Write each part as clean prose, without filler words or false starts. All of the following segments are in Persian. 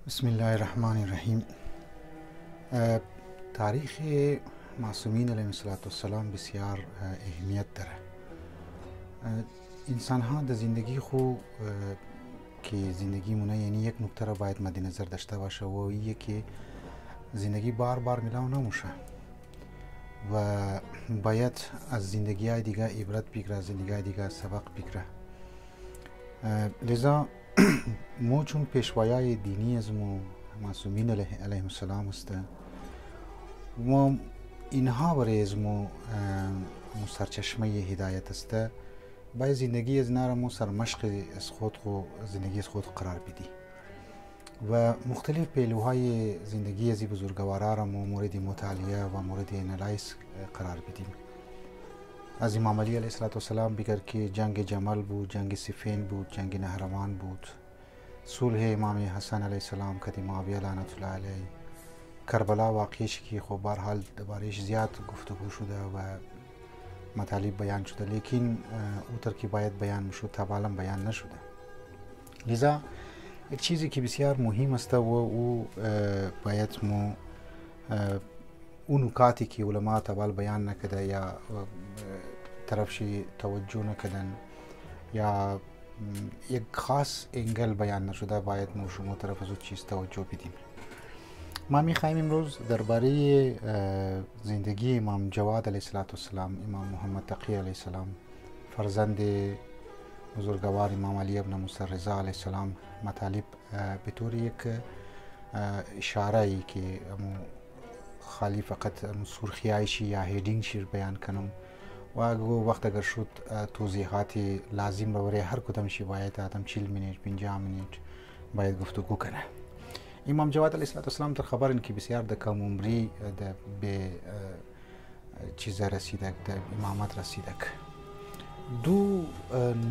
بسم الله الرحمن الرحیم. تاریخ معصومین علیهم السلام بسیار اهمیت داره. انسان ها در زندگی خو که زندگی مونه، یعنی یک نکته را باید مد نظر داشته باشه و اینه که زندگی بار بار ملاو نموشه و باید از زندگی های دیگه عبرت بگیره، از زندگی های دیگه سبق بگیره. لذا مو چون پیشوایای دینی از معصومین علیهم السلام است و اینها برای از مو سرچشمه هدایت است، باید زندگی از اینا را مو سرمشق از خود و زندگی از خود قرار بدی و مختلف پهلوهای زندگی از بزرگوارا را مو مورد مطالعه و مورد انالایز قرار بدیم. از امام علی علیه السلام بگر که جنگ جمل بود، جنگ صفین بود، جنگ نهروان بود، صلح امام حسن علیه السلام که معاویه لعنت الله علیه، کربلا واقعیش که خب برحال دربارهش زیاد گفتگو شده و مطالب بیان شده، لیکن او تر که باید بیان میشد تبالا بیان نشده. لذا یک چیزی که بسیار مهم است و او باید مو اون نکاتی که علما تبال بیان نکده یا طرفشی توجه نکدن یا یک خاص انگل بیان نشده، باید ما شما طرف از اون چیز توجه بدیم. ما میخوایم امروز درباره زندگی امام جواد علیه السلام، امام محمد تقی علیه السلام، فرزند بزرگوار امام علی ابن موسی رضا علیه السلام مطالب به طور یک اشاره ای که خالی فقط سرخیایشی یا هیدینگ شیر بیان کنم و وقت اگر شد توضیحات لازم را برای هر کدامشی باید آدم 40 منیت 50 منیت باید گفتگو کنه. امام جواد علیه السلام در خبر این که بسیار در کم عمری به چیز رسیدک، در امامت رسیدک. دو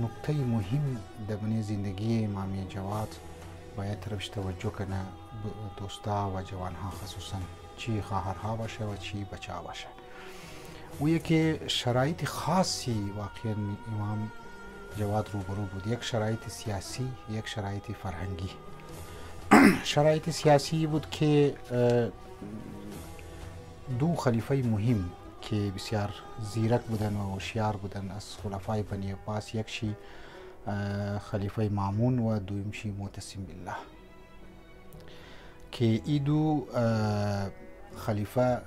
نکته مهم در بین زندگی امام جواد باید طرفش توجه کنه دوستا و جوانها، خصوصا چی خواهرها باشه و چی بچه ها باشه. و یکی شرایط خاصی واقعا امام جواد روبرو بود، یک شرایط سیاسی، یک شرایط فرهنگی. شرایط سیاسی بود که دو خلیفه مهم که بسیار زیرک بودن و هوشیار بودن از خلفای بنی عباس، یکشی خلیفه مامون و دویمشی معتصم بالله، که ای دو خلیفه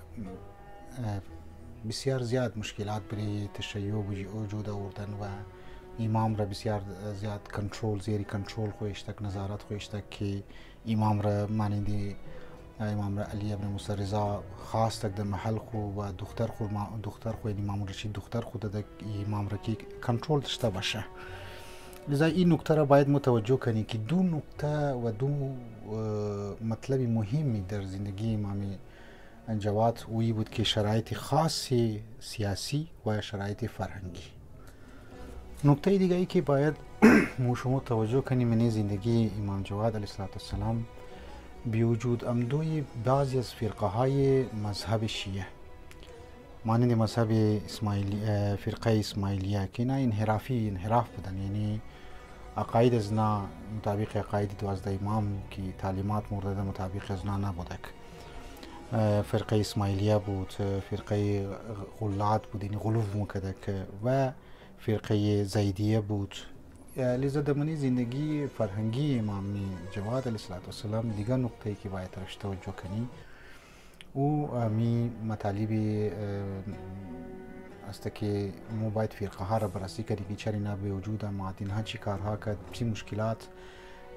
بسیار زیاد مشکلات برای تشیع وجود آوردن و امام را بسیار زیاد کنترل، زیری کنترل خویشتک، نظارت خویشتک که امام را مانند امام را علی ابن موسی رضا خواستک در محل خو و دختر خو امام رشید دختر خود در امام را که کنترل داشته باشه. لذا این نکته را باید متوجه کنی که دو نکته و دو مطلب مهمی در زندگی امام جواد وی بود که شرایط خاصی سیاسی و شرایط فرهنگی. نکته دیگه ای که باید شما توجه کنیم من زندگی امام جواد علیه السلام بوجود امدوی بعضی از فرقه های مذهب شیعه مانند مذهب فرقه اسماعیلیه که نه انحراف بودن، یعنی عقاید از نه مطابق عقاید 12 امام که تعلیمات مورد مطابق از نه نبودک. فرقه اسماعیلیه بود، فرقه غلات بود یعنی غلوف مکدک و فرقه زیدیه بود. لذا دمنی زندگی فرهنگی امام جواد علیه السلام دیگر نکته که باید روش توجه کنی او می مطالب است که مو باید فرقه ها را بررسی کنی که چرا اینا به وجود آمد، اینها چی کارها کرد، چی مشکلات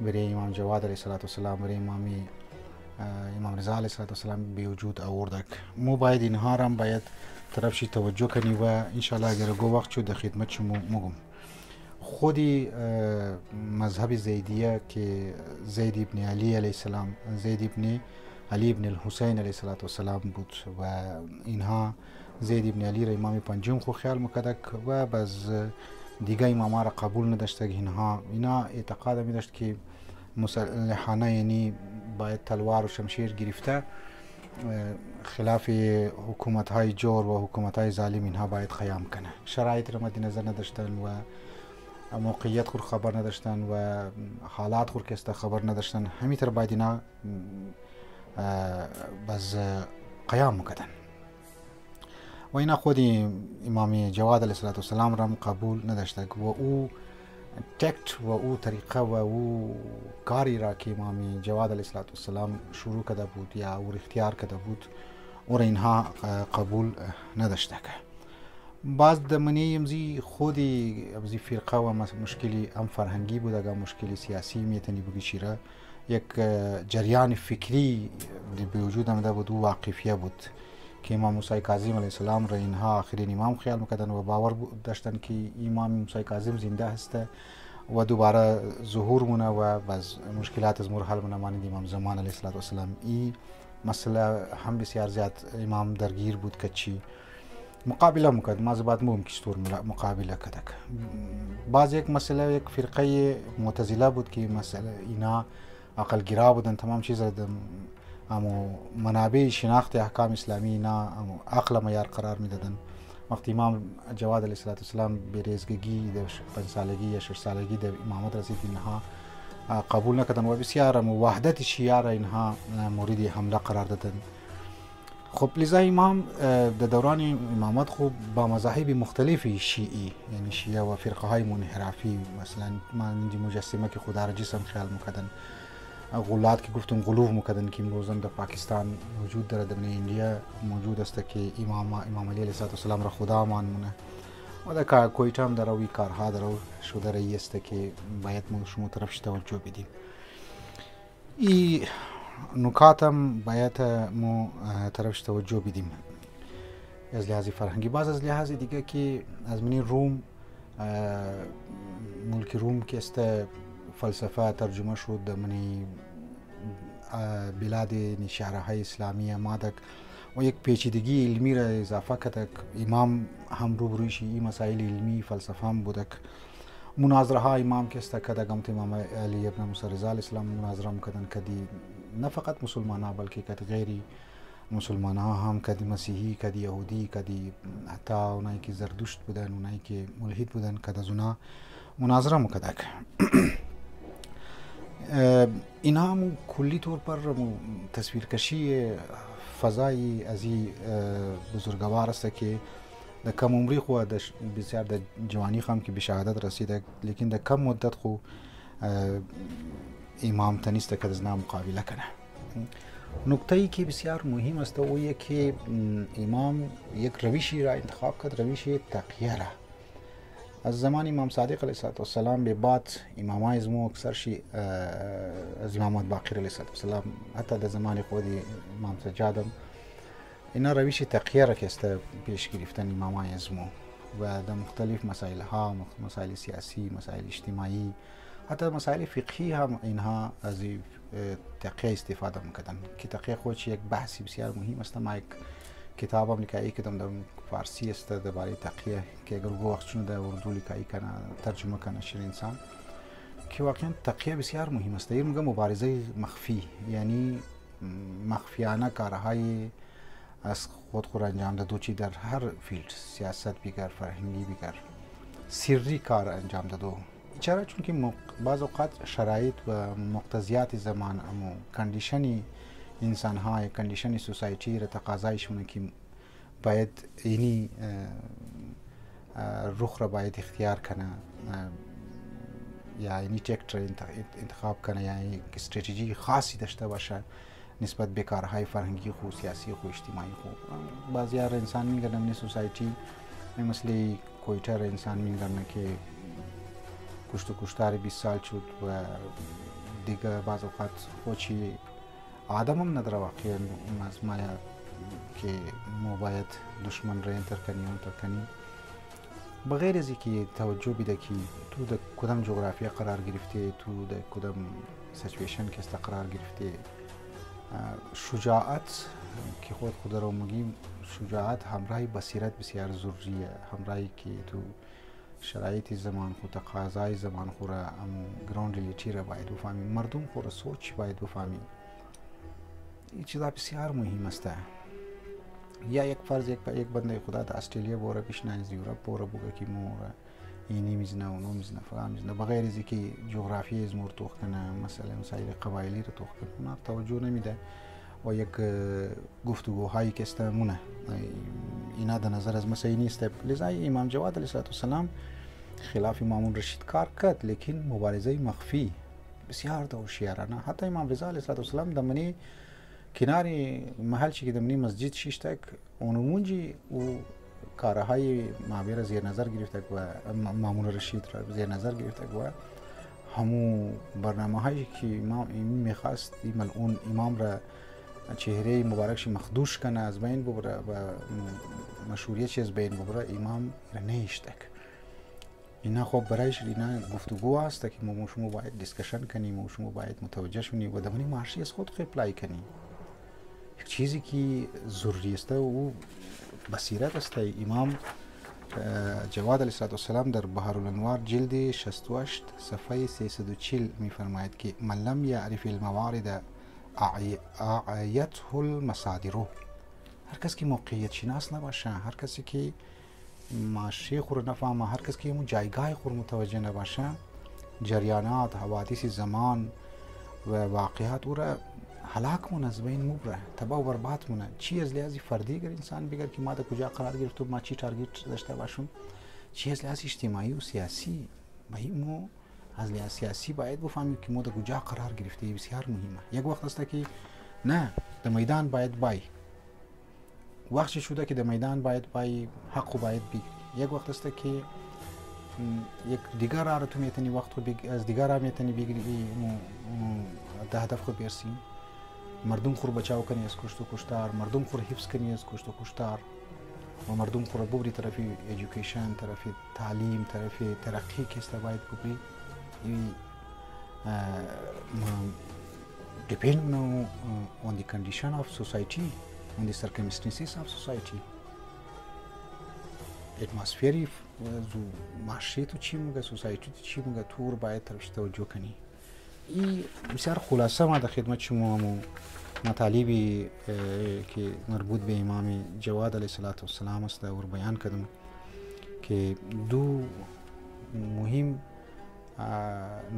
برای امام جواد علیه السلام برای امام رضا علیه السلام به وجود آوردک. مو باید اینها را باید طرفش توجه کنی و انشالله اگر گو وقت شد در خدمت شما مگم. خودی مذهب زیدیه که زید ابن علی علیه السلام، زید ابن علی ابن الحسین علیه السلام بود و اینها زید ابن علی را امام پنجم خو خیال مکدک و باز دیگه امام را قبول نداشته. اینا اعتقاد می داشت که مسلحانه یعنی باید تلوار و شمشیر گرفته خلاف حکومت های جور و حکومت های ظالم اینها باید قیام کنه. شرایط را مد نظر نداشتن و موقعیت خور خبر نداشتن و حالات خور که خبر نداشتن، همینطور باید اینا باز قیام میکردن و اینا خود امام جواد علیه السلام را قبول نداشته و او تکت و او طریقه و او کاری را که امام جواد علیه السلام شروع کرده بود یا او اختیار کرده بود او را اینها قبول نداشته که باز د منی امزی خودی امزی فرقه و مشکلی هم فرهنگی بود، اگر مشکلی سیاسی میتونی بگی چیره یک جریان فکری به وجود آمده بود و واقفیه بود که امام موسی کاظم علیه السلام را اینها آخرین امام خیال میکردن و باور داشتن که امام موسی کاظم زنده هسته و دوباره ظهور مونه و باز مشکلات از مور حل مونه مانند امام زمان علیه السلام. این مسئله هم بسیار زیاد امام درگیر بود که چی مقابله میکرد، ما بعد مو چطور مقابله کردک. باز یک مسئله یک فرقه معتزله بود که مسئله اینا عقل گرا بودن، تمام چیز امو منابع شناخت احکام اسلامی اینا عقل معیار قرار میدادن. وقتی امام جواد علیه السلام بیریزگی در 5 سالگی یا 6 سالگی در امامت رسید، اینها قبول نکردن و بسیار وحدت شیعه را اینها مورد حمله قرار دادن. خب لذا امام در دوران امامت خوب با مذاهب مختلف شیعی یعنی شیعه و فرقه های منحرفی مثلا مانند مجسمه که خدا را جسم خیال میکردن، غلات که گفتم غلو میکردن که امروز در پاکستان موجود داره، در ایندیا موجود است که امام علی علیه السلام را خدا مانمونه و در کویت هم در اوی کارها در او شده رایی است که باید ما شما طرفش توجه بدیم. این نکات هم باید ما طرفش توجه بدیم از لحاظ فرهنگی. باز از لحاظ دیگه که از منی روم ملک روم که است فلسفه ترجمه شد در منی بلاد شهرهای اسلامی مادک و یک پیچیدگی علمی را اضافه کرد. امام هم روبرویش این مسائل علمی فلسفه هم بودک. مناظره ها امام که است که گمت امام علی ابن موسی رضا علیه السلام مناظره میکردن کدی نه فقط مسلمان ها بلکه کدی غیری مسلمان ها هم، کدی مسیحی، کدی یهودی، کدی حتی اونایی که زردشت بودن، اونایی که ملحد بودن، کد از اونا مناظره میکردک. اینها هم کلی طور پر تصویرکشی فضای از این بزرگوار است که در کم عمری خو بسیار در جوانی هم که به شهادت رسیده، لیکن در کم مدت خو امام تنیسته که از نه مقابله کنه. نکته ای که بسیار مهم است او که امام یک روشی را انتخاب کرد، روش تقیه را. از زمان امام صادق علیه السلام به بعد امامای از مو اکثر شی از امام باقر علیه السلام حتی در زمان خود امام سجادم اینا روش تقیه را که است پیش گرفتن امامای از مو و در مختلف مسائل ها، مسائل سیاسی، مسائل اجتماعی، حتی مسائل فقهی هم اینها از تقیه استفاده میکردن که تقیه خودش یک بحثی بسیار مهم است. ما یک کتاب هم لکایی کدم در فارسی است درباره تقیه که اگر گو وقت در اردو لکایی کنه ترجمه کنه شیر انسان که واقعا تقیه بسیار مهم است. این میگه مبارزه مخفی، یعنی مخفیانه کارهای از خود انجام دادو چی در هر فیلد، سیاست بگر، فرهنگی بگر، سری کار انجام دادو. چرا؟ چون که بعض اوقات شرایط و مقتضیات زمان و کندیشنی انسان های کندیشنی سوسایتی را تقاضایشونه که باید اینی رخ را باید اختیار کنه یا اینی تکت را انتخاب کنه یا یک استراتژی خاصی داشته باشه نسبت به کارهای فرهنگی خو، سیاسی خو، اجتماعی خو. بعضی ها انسان میگردن این سوسایتی مثل کویتر انسان میگردن که کشتار 20 سال شد و دیگه بعض اوقات خودشی آدم هم نداره واقعا از ما که ما باید دشمن را انتر کنیم بغیر از اینکه توجه بده که تو در کدام جغرافیا قرار گرفته، تو در کدام سچویشن که است قرار گرفته. شجاعت که خود رو میگیم، شجاعت همراه بصیرت بسیار ضروریه، همراهی که تو شرایط زمان خود تقاضای زمان خود را گراوند ریلیتی را باید بفهمی، مردم خود را سوچ باید بفهمی. این چیزا بسیار مهم است. یا یک فرض یک بنده خدا در استرالیا بوره پیشنهاد از یورپ بوره بگه که مو اینی میزنه و نو میزنه فلان میزنه بغیر از اینکه جغرافی از مور توخ کنه مثلا مسائل قبایلی رو توخ کنه اونا توجه نمیده و یک گفتگوهایی که استمونه اینا در نظر از مسئله نیست. لذا امام جواد علیه السلام خلاف مامون رشید کار کرد لیکن مبارزه مخفی بسیار هوشیارانه. حتی امام رضا علیه السلام دمنی کنار محل که دمنی مسجد شیشتک اونمونجی و کارهای معبر زیر نظر گرفته و مامون رشید را زیر نظر گرفته و همو برنامه هایی که امام میخواست ملعون امام را چهره مبارکش مخدوش کنه از بین ببره و مشهوریتش از بین ببره امام را نیشتک. اینا خب برایش اینا گفتگو است که ما شما باید دیسکشن کنیم و شما باید متوجه شونیم و دمنی معاشی از خود اپلای کنیم. یک چیزی که ضروری است و بصیرت است. امام جواد علیه السلام در بحرالانوار جلد 68 صفحه 340 میفرماید که من لم یعرف الموارد اعیته المصادر. هر کس که موقعیت شناس نباشه، هر کسی که ماشی خور نفهمه، هر کس که اون جایگاه خور متوجه نباشه، جریانات حوادث زمان و واقعات او را هلاک مون از بین مبره، تباه و برباد مونه. چی از لحاظ فردی اگر انسان بگه که ما در کجا قرار گرفت و ما چی تارگت داشته باشیم، چی از لحاظ اجتماعی و سیاسی مو از لحاظ سیاسی باید بفهمیم که ما در کجا قرار گرفته. بسیار مهمه. یک وقت است که نه در میدان باید بای، وقتی شده که در میدان باید بای حق باید بگیری. یک وقت است که یک دیگر را تو میتونی وقت خود از دیگر را میتونی بگیری ده هدف خود برسی. مردم خور بچاو کنی از کشت و کشتار، مردم خور حفظ کنی از کشت و کشتار و مردم خور ببری طرف ایژوکیشن، طرف تعلیم، طرف ترقی که است باید ببری. این depend on the condition of society, on the circumstances of society. اتمسفری معاشی تو چی میگه، سوسایتی تو چی میگه، تو رو باید طرفش توجه کنی. این بسیار خلاصه ما در خدمت شما مطالبی که مربوط به امام جواد علیه السلام است و بیان کردم که دو مهم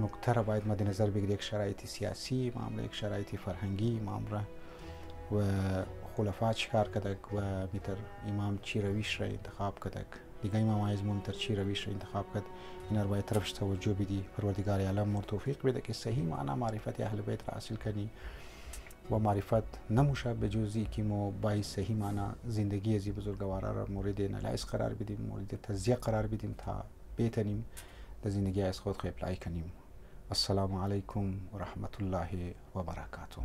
نکته را باید مد نظر بگیرید. یک شرایط سیاسی معامله، یک شرایط فرهنگی معامله و خلفا چیکار کردک و میتر امام چی رویش را انتخاب کردک، دیگه امام ازمون تر چی رویش را انتخاب کرد. اینا رو باید طرفش توجه بدی. پروردگار عالم مر توفیق بده که صحیح معنا معرفت اهل بیت را حاصل کنی و معرفت نموشه به جزی که ما باید صحیح معنا زندگی از بزرگوارا را مورد نلایس قرار بدیم، مورد تزیه قرار بدیم تا بتونیم در زندگی از خود اپلای کنیم. السلام علیکم و رحمت الله و برکاته.